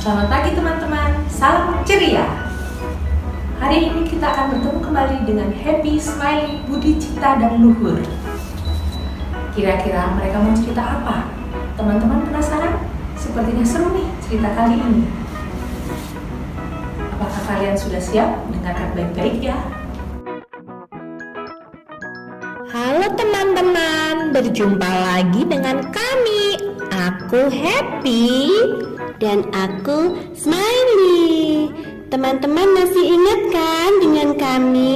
Selamat pagi teman-teman, salam ceria. Hari ini kita akan bertemu kembali dengan Happy, Smiley, Budi, Cita, dan Luhur. Kira-kira mereka mau cerita apa? Teman-teman penasaran? Sepertinya seru nih cerita kali ini. Apakah kalian sudah siap? Dengarkan baik-baik ya. Halo teman-teman, berjumpa lagi dengan kami. Aku Happy dan aku Smiley. Teman-teman masih ingat kan dengan kami?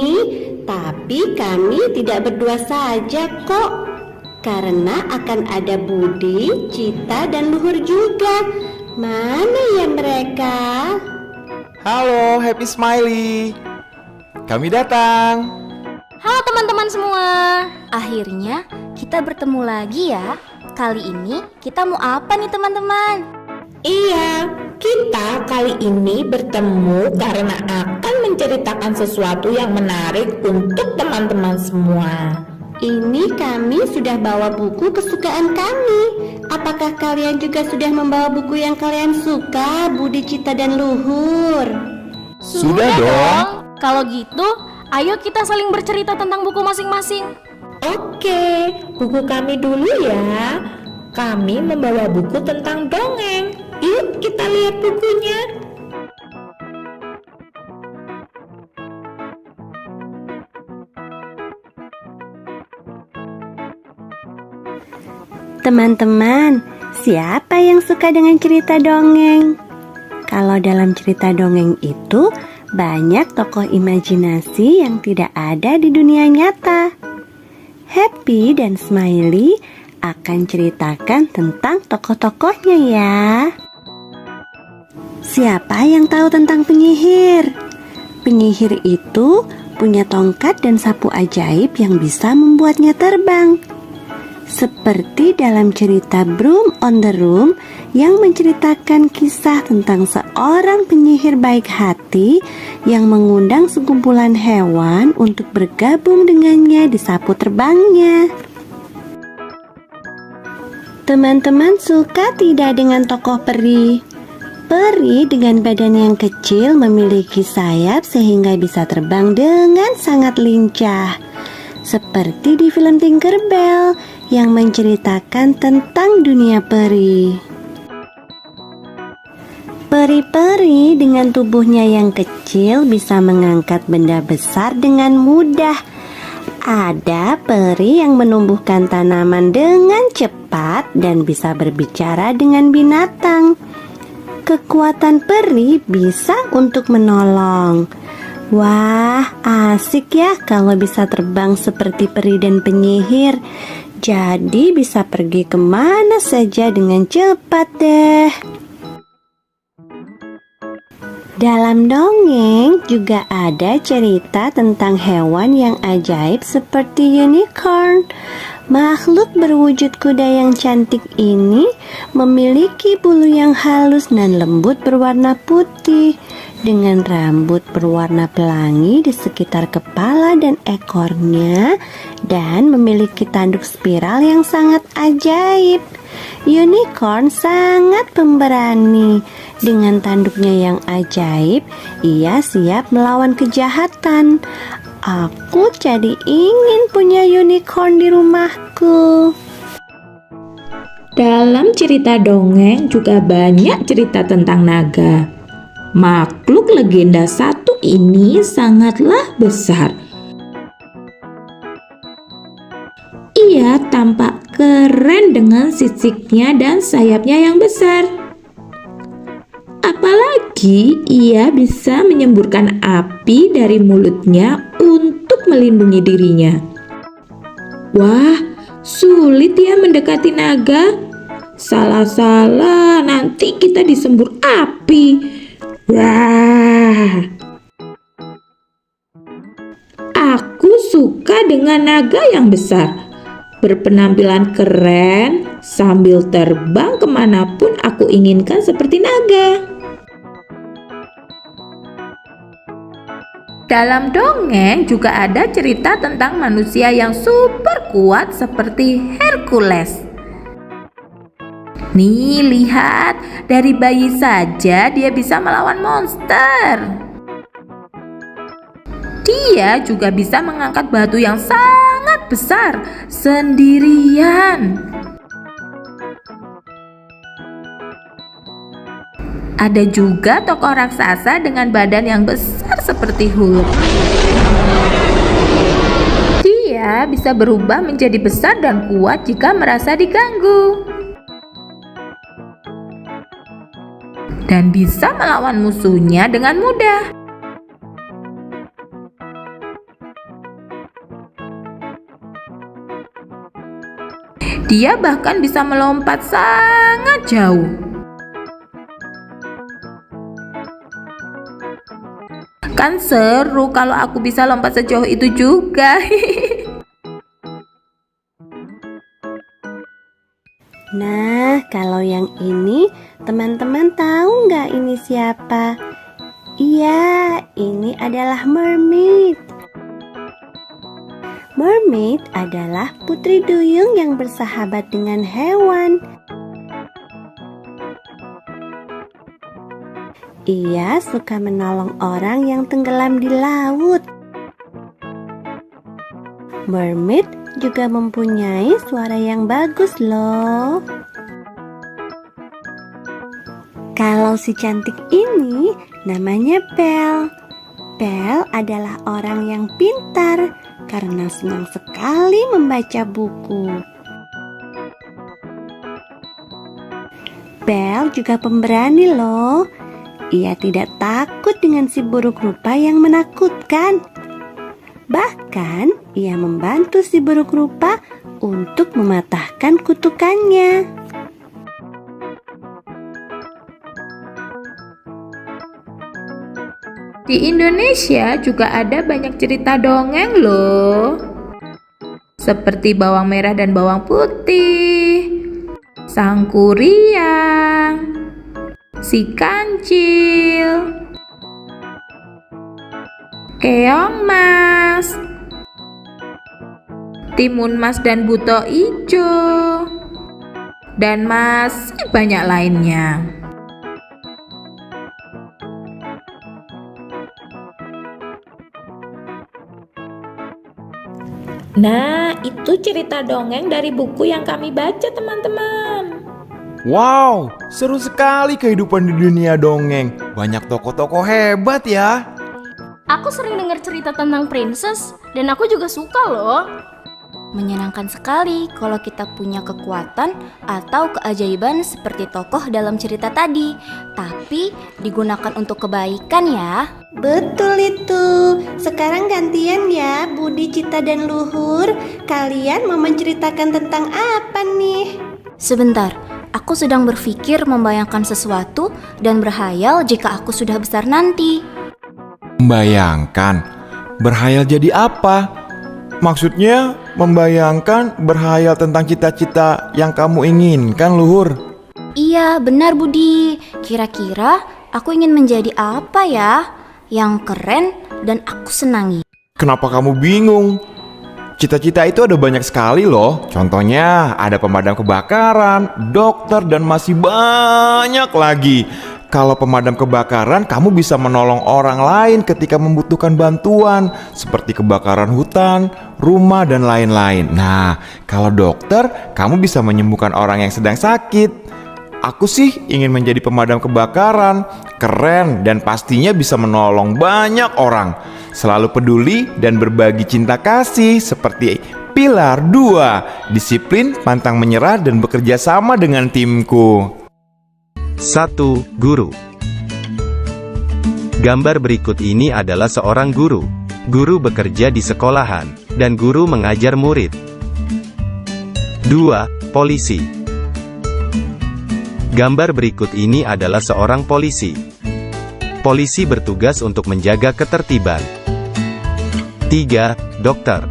Tapi kami tidak berdua saja kok, karena akan ada Budi, Cita, dan Luhur juga. Mana ya mereka? Halo Happy Smiley, kami datang. Halo teman-teman semua, akhirnya kita bertemu lagi ya. Kali ini kita mau apa nih teman-teman? Iya, kita kali ini bertemu karena akan menceritakan sesuatu yang menarik untuk teman-teman semua. Ini kami sudah bawa buku kesukaan kami. Apakah kalian juga sudah membawa buku yang kalian suka, Budi, Cita, dan Luhur? Sudah dong. Kalau gitu, ayo kita saling bercerita tentang buku masing-masing. Oke, buku kami dulu ya. Kami membawa buku tentang dongeng. Yuk kita lihat bukunya. Teman-teman, siapa yang suka dengan cerita dongeng? Kalau dalam cerita dongeng itu banyak tokoh imajinasi yang tidak ada di dunia nyata. Happy dan Smiley akan ceritakan tentang tokoh-tokohnya ya. Siapa yang tahu tentang penyihir? Penyihir itu punya tongkat dan sapu ajaib yang bisa membuatnya terbang. Seperti dalam cerita Broom on the Room yang menceritakan kisah tentang seorang penyihir baik hati yang mengundang sekumpulan hewan untuk bergabung dengannya di sapu terbangnya. Teman-teman suka tidak dengan tokoh peri? Peri dengan badan yang kecil memiliki sayap sehingga bisa terbang dengan sangat lincah. Seperti di film Tinkerbell yang menceritakan tentang dunia peri. Peri-peri dengan tubuhnya yang kecil bisa mengangkat benda besar dengan mudah. Ada peri yang menumbuhkan tanaman dengan cepat dan bisa berbicara dengan binatang. Kekuatan peri bisa untuk menolong. Wah, asik ya kalau bisa terbang seperti peri dan penyihir. Jadi bisa pergi kemana saja dengan cepat deh. Dalam dongeng juga ada cerita tentang hewan yang ajaib seperti unicorn. Makhluk berwujud kuda yang cantik ini memiliki bulu yang halus dan lembut berwarna putih, dengan rambut berwarna pelangi di sekitar kepala dan ekornya, dan memiliki tanduk spiral yang sangat ajaib. Unicorn sangat pemberani. Dengan tanduknya yang ajaib, ia siap melawan kejahatan. Aku jadi ingin punya unicorn di rumahku. Dalam cerita dongeng juga banyak cerita tentang naga. Makhluk legenda satu ini sangatlah besar. Ia tampak keren dengan sisiknya dan sayapnya yang besar. Apalagi ia bisa menyemburkan api dari mulutnya untuk melindungi dirinya. Wah, sulit ya mendekati naga. Salah-salah nanti kita disembur api. Wah. Aku suka dengan naga yang besar. Berpenampilan keren sambil terbang kemanapun aku inginkan seperti naga. Dalam dongeng juga ada cerita tentang manusia yang super kuat seperti Hercules. Nih, lihat, dari bayi saja dia bisa melawan monster. Dia juga bisa mengangkat batu yang sangat besar sendirian. Ada juga tokoh raksasa dengan badan yang besar seperti Hulk. Dia bisa berubah menjadi besar dan kuat jika merasa diganggu. Dan bisa melawan musuhnya dengan mudah. Dia bahkan bisa melompat sangat jauh. Kan seru kalau aku bisa lompat sejauh itu juga. Nah, kalau yang ini, teman-teman tahu nggak ini siapa? Iya, ini adalah mermaid. Mermaid adalah putri duyung yang bersahabat dengan hewan. Ia suka menolong orang yang tenggelam di laut. Mermaid juga mempunyai suara yang bagus loh. Kalau si cantik ini namanya Belle. Belle adalah orang yang pintar karena senang sekali membaca buku. Belle juga pemberani loh. Ia tidak takut dengan si buruk rupa yang menakutkan. Bahkan, ia membantu si buruk rupa untuk mematahkan kutukannya. Di Indonesia juga ada banyak cerita dongeng loh. Seperti bawang merah dan bawang putih, sang kuriang, si kancil, keong mas, timun mas dan buto ijo, dan masih banyak lainnya. Nah, itu cerita dongeng dari buku yang kami baca, teman-teman. Wow, seru sekali kehidupan di dunia dongeng. Banyak tokoh-tokoh hebat ya. Aku sering dengar cerita tentang princess dan aku juga suka loh. Menyenangkan sekali kalau kita punya kekuatan atau keajaiban seperti tokoh dalam cerita tadi, tapi digunakan untuk kebaikan ya. Betul itu. Sekarang gantian ya, Budi, Cita, dan Luhur. Kalian mau menceritakan tentang apa nih? Sebentar, aku sedang berpikir membayangkan sesuatu dan berhayal jika aku sudah besar nanti. Membayangkan, berhayal jadi apa? Maksudnya membayangkan berhayal tentang cita-cita yang kamu inginkan, Luhur? Iya, benar Budi. Kira-kira aku ingin menjadi apa ya? Yang keren dan aku senangi. Kenapa kamu bingung? Cita-cita itu ada banyak sekali loh. Contohnya ada pemadam kebakaran, dokter, dan masih banyak lagi. Kalau pemadam kebakaran, kamu bisa menolong orang lain ketika membutuhkan bantuan, seperti kebakaran hutan, rumah, dan lain-lain. Nah, kalau dokter, kamu bisa menyembuhkan orang yang sedang sakit. Aku sih ingin menjadi pemadam kebakaran, keren, dan pastinya bisa menolong banyak orang. Selalu peduli dan berbagi cinta kasih seperti pilar 2, disiplin, pantang menyerah, dan bekerja sama dengan timku. 1. Guru. Gambar berikut ini adalah seorang guru. Guru bekerja di sekolahan, dan guru mengajar murid. 2. Polisi. Gambar berikut ini adalah seorang polisi. Polisi bertugas untuk menjaga ketertiban. 3. Dokter.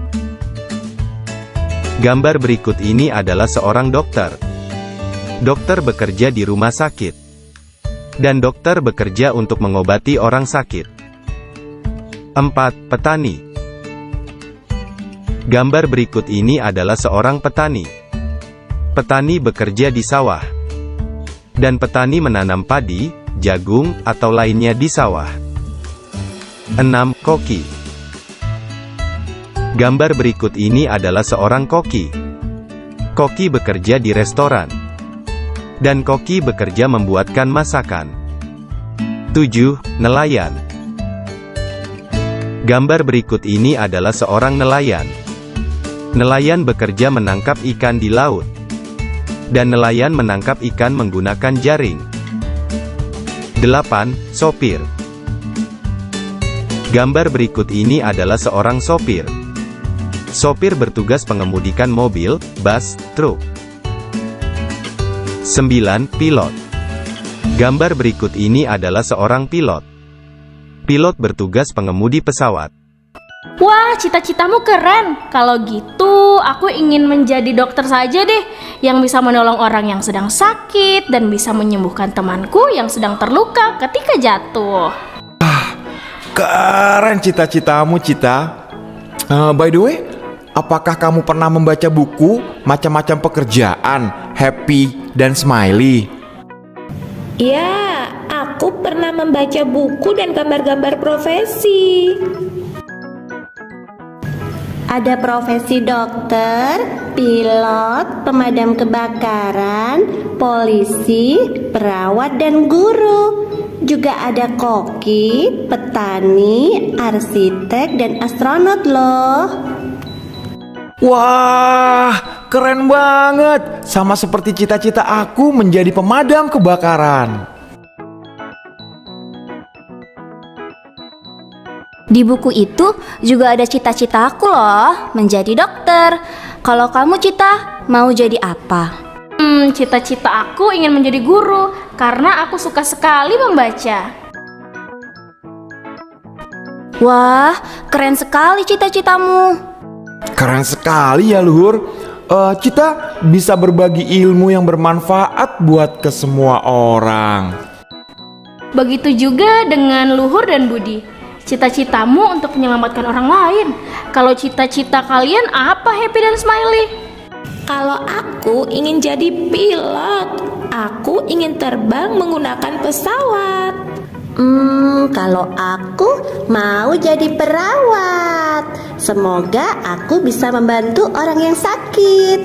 Gambar berikut ini adalah seorang dokter. Dokter bekerja di rumah sakit. Dan dokter bekerja untuk mengobati orang sakit. 4. Petani. Gambar berikut ini adalah seorang petani. Petani bekerja di sawah. dan petani menanam padi, jagung, atau lainnya di sawah. 6. Koki. Gambar berikut ini adalah seorang koki. Koki bekerja di restoran. Dan koki bekerja membuatkan masakan. 7. Nelayan. Gambar berikut ini adalah seorang nelayan. Nelayan bekerja menangkap ikan di laut. Dan nelayan menangkap ikan menggunakan jaring. 8. Sopir. Gambar berikut ini adalah seorang sopir. Sopir bertugas mengemudikan mobil, bus, truk. 9. Pilot. Gambar berikut ini adalah seorang pilot. Pilot bertugas pengemudi pesawat. Wah, cita-citamu keren. Kalau gitu, aku ingin menjadi dokter saja deh, yang bisa menolong orang yang sedang sakit dan bisa menyembuhkan temanku yang sedang terluka ketika jatuh. Keren cita-citamu, Cita. By the way, apakah kamu pernah membaca buku macam-macam pekerjaan, Happy dan Smiley? Ya, aku pernah membaca buku dan gambar-gambar profesi. Ada profesi dokter, pilot, pemadam kebakaran, polisi, perawat, dan guru. Juga ada koki, petani, arsitek, dan astronot loh. Wah, keren banget. Sama seperti cita-cita aku menjadi pemadam kebakaran. Di buku itu juga ada cita-cita aku loh, menjadi dokter. Kalau kamu, Cita, mau jadi apa? Cita-cita aku ingin menjadi guru, karena aku suka sekali membaca. Wah, keren sekali cita-citamu. Keren sekali ya, Luhur. Cita bisa berbagi ilmu yang bermanfaat buat ke semua orang. Begitu juga dengan Luhur dan Budi. Cita-citamu untuk menyelamatkan orang lain. Kalau cita-cita kalian apa, Happy dan Smiley? Kalau aku ingin jadi pilot, aku ingin terbang menggunakan pesawat. Kalau aku mau jadi perawat. Semoga aku bisa membantu orang yang sakit.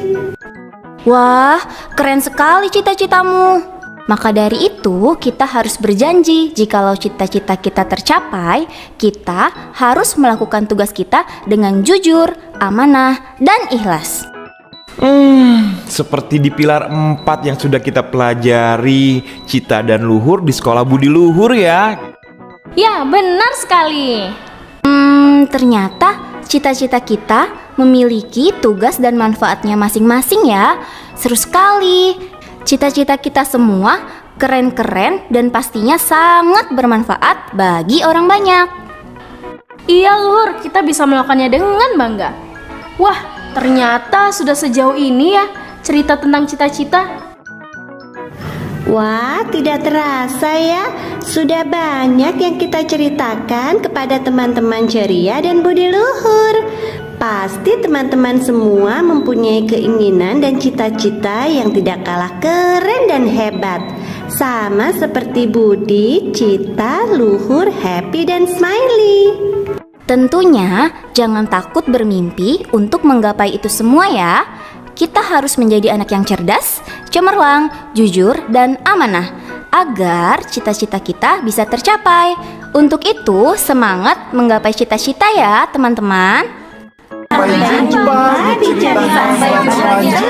Wah, keren sekali cita-citamu. Maka dari itu, kita harus berjanji jikalau cita-cita kita tercapai, kita harus melakukan tugas kita dengan jujur, amanah, dan ikhlas. Seperti di pilar 4 yang sudah kita pelajari, Cita dan Luhur di sekolah Budi Luhur ya. Ya, benar sekali. Ternyata cita-cita kita memiliki tugas dan manfaatnya masing-masing ya. Seru sekali. Cita-cita kita semua keren-keren dan pastinya sangat bermanfaat bagi orang banyak. Iya, Lur, kita bisa melakukannya dengan bangga. Wah, ternyata sudah sejauh ini ya cerita tentang cita-cita. Wah, tidak terasa ya. Sudah banyak yang kita ceritakan kepada teman-teman ceria dan Budi Luhur. Pasti teman-teman semua mempunyai keinginan dan cita-cita yang tidak kalah keren dan hebat. Sama seperti Budi, Cita, Luhur, Happy, dan Smiley. Tentunya jangan takut bermimpi untuk menggapai itu semua ya. Kita harus menjadi anak yang cerdas, cemerlang, jujur, dan amanah agar cita-cita kita bisa tercapai. Untuk itu, semangat menggapai cita-cita ya teman-teman. Sampai jumpa di cerita selanjutnya.